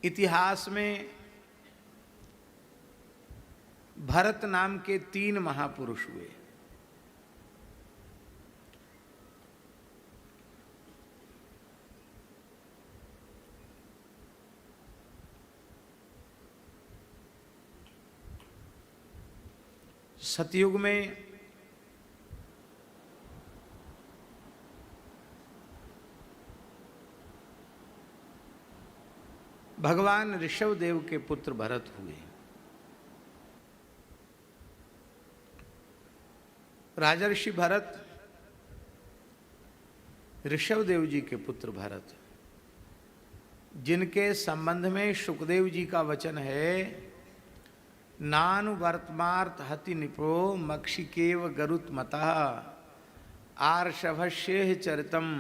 इतिहास में भरत नाम के 3 महापुरुष हुए। सतयुग में भगवान ऋषभ देव के पुत्र भरत हुए। राजर्षि भरत, ऋषभ देव जी के पुत्र भरत, जिनके संबंध में शुकदेव जी का वचन है, नानु वर्तमार्थ हति निपो मक्षिकेव गरुत्मतः आर्षभस्येह चरितम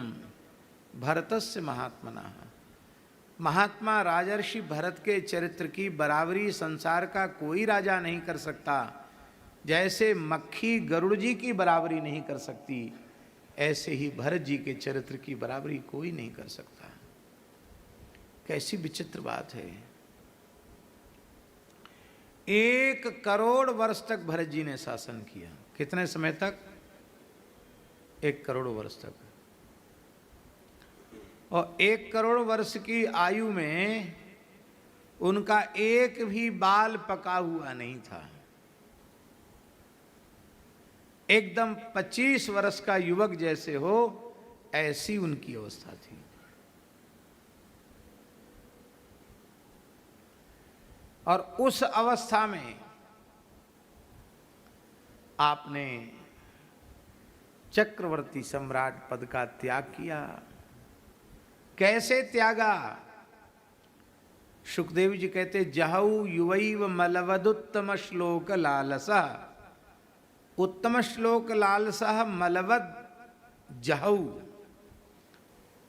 भरतस्य महात्मनः। महात्मा राजर्षि भरत के चरित्र की बराबरी संसार का कोई राजा नहीं कर सकता। जैसे मक्खी गरुड़ जी की बराबरी नहीं कर सकती, ऐसे ही भरत जी के चरित्र की बराबरी कोई नहीं कर सकता। कैसी विचित्र बात है। 1 करोड़ वर्ष तक भरत जी ने शासन किया। कितने समय तक? 1 करोड़ वर्ष तक। और 1 करोड़ वर्ष की आयु में उनका एक भी बाल पका हुआ नहीं था। एकदम 25 वर्ष का युवक जैसे हो, ऐसी उनकी अवस्था थी। और उस अवस्था में आपने चक्रवर्ती सम्राट पद का त्याग किया। कैसे त्यागा? शुकदेव जी कहते, जहऊ युवैव मलवदुत्तम श्लोक लालसा। उत्तम श्लोक लालसा मलवद जहऊ।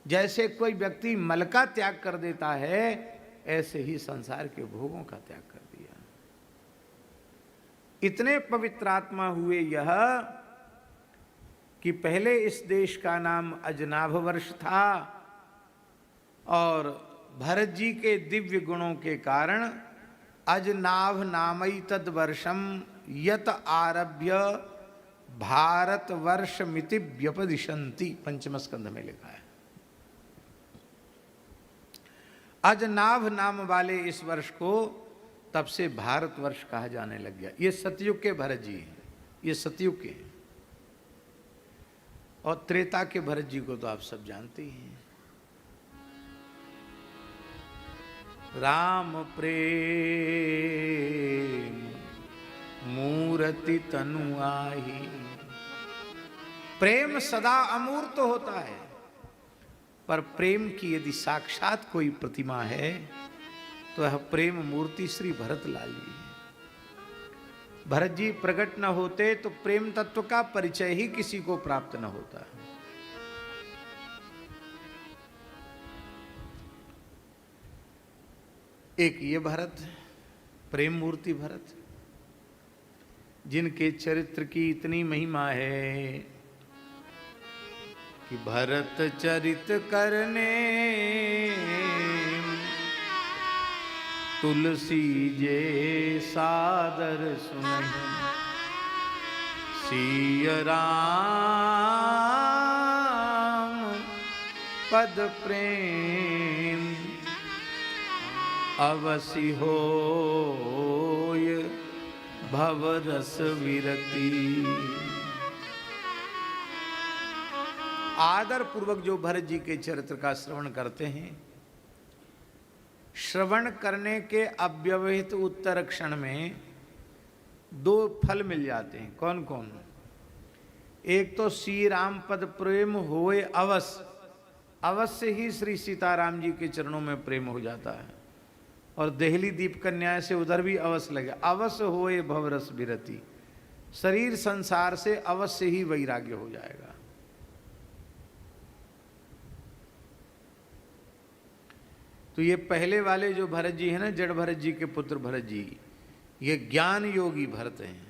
जैसे कोई व्यक्ति मल का त्याग कर देता है, ऐसे ही संसार के भोगों का त्याग कर दिया। इतने पवित्र आत्मा हुए यह कि पहले इस देश का नाम अजनाभ वर्ष था, और भरत जी के दिव्य गुणों के कारण अजनाभ नामई तद वर्षम यत आरभ्य भारत वर्ष मिति व्यपदिशंति, 5वें स्कंध में लिखा है। अजनाभ नाम वाले इस वर्ष को तब से भारत वर्ष कहा जाने लग गया। ये सतयुग के भरत जी हैं, ये सतयुग के हैं। और त्रेता के भरत जी को तो आप सब जानते ही हैं। राम प्रेम मूर्ति तनु आही। प्रेम सदा अमूर्त होता है, पर प्रेम की यदि साक्षात कोई प्रतिमा है तो यह प्रेम मूर्ति श्री भरत लाल जी है। भरत जी प्रकट न होते तो प्रेम तत्व का परिचय ही किसी को प्राप्त न होता। एक ये भरत, प्रेम मूर्ति भरत, जिनके चरित्र की इतनी महिमा है कि भरत चरित करने तुलसी जे सादर सुनहि। सिय राम पद प्रेम अवसि होय भवरस विरति। आदर पूर्वक जो भरत जी के चरित्र का श्रवण करते हैं, श्रवण करने के अव्यवहित उत्तर क्षण में 2 फल मिल जाते हैं। कौन कौन? एक तो श्री राम पद प्रेम होए अवश्य, अवश्य ही श्री सीताराम जी के चरणों में प्रेम हो जाता है। और देहली दीप कन्या से उधर भी अवश्य लगे, अवश्य होए भवरस विरति। शरीर संसार से अवश्य ही वैराग्य हो जाएगा। तो ये पहले वाले जो भरत जी हैं ना, जड़ भरत जी के पुत्र भरत जी, ये ज्ञान योगी भरत हैं।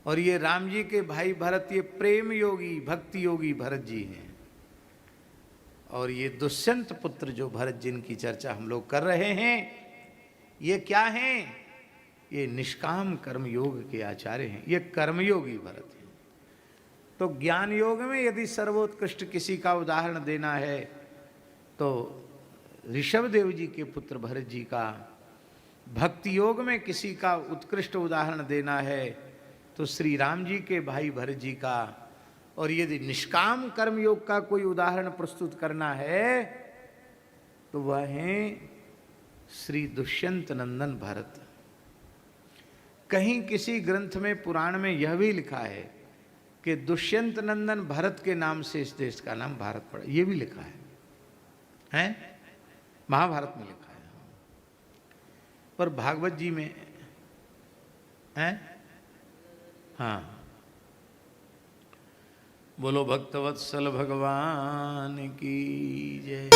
और ये राम जी के भाई भरत, ये प्रेम योगी भक्ति योगी भरत जी हैं। और ये दुष्यंत पुत्र जो भरत जिनकी चर्चा हम लोग कर रहे हैं, ये क्या हैं? ये निष्काम कर्म योग के आचार्य हैं, ये कर्मयोगी भरत हैं। तो ज्ञान योग में यदि सर्वोत्कृष्ट किसी का उदाहरण देना है तो ऋषभ देव जी के पुत्र भरत जी का, भक्ति योग में किसी का उत्कृष्ट उदाहरण देना है तो श्री राम जी के भाई भरत जी का, और यदि निष्काम कर्म योग का कोई उदाहरण प्रस्तुत करना है तो वह है श्री दुष्यंत नंदन भरत। कहीं किसी ग्रंथ में पुराण में यह भी लिखा है कि दुष्यंत नंदन भरत के नाम से इस देश का नाम भारत पड़ा, ये भी लिखा है? महाभारत में लिखा है। पर भागवत जी में है? हाँ, बोलो भक्तवत्सल भगवान की जय।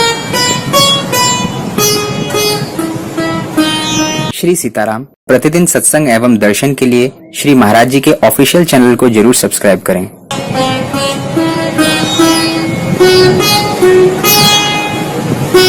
श्री सीताराम प्रतिदिन सत्संग एवं दर्शन के लिए श्री महाराज जी के ऑफिशियल चैनल को जरूर सब्सक्राइब करें।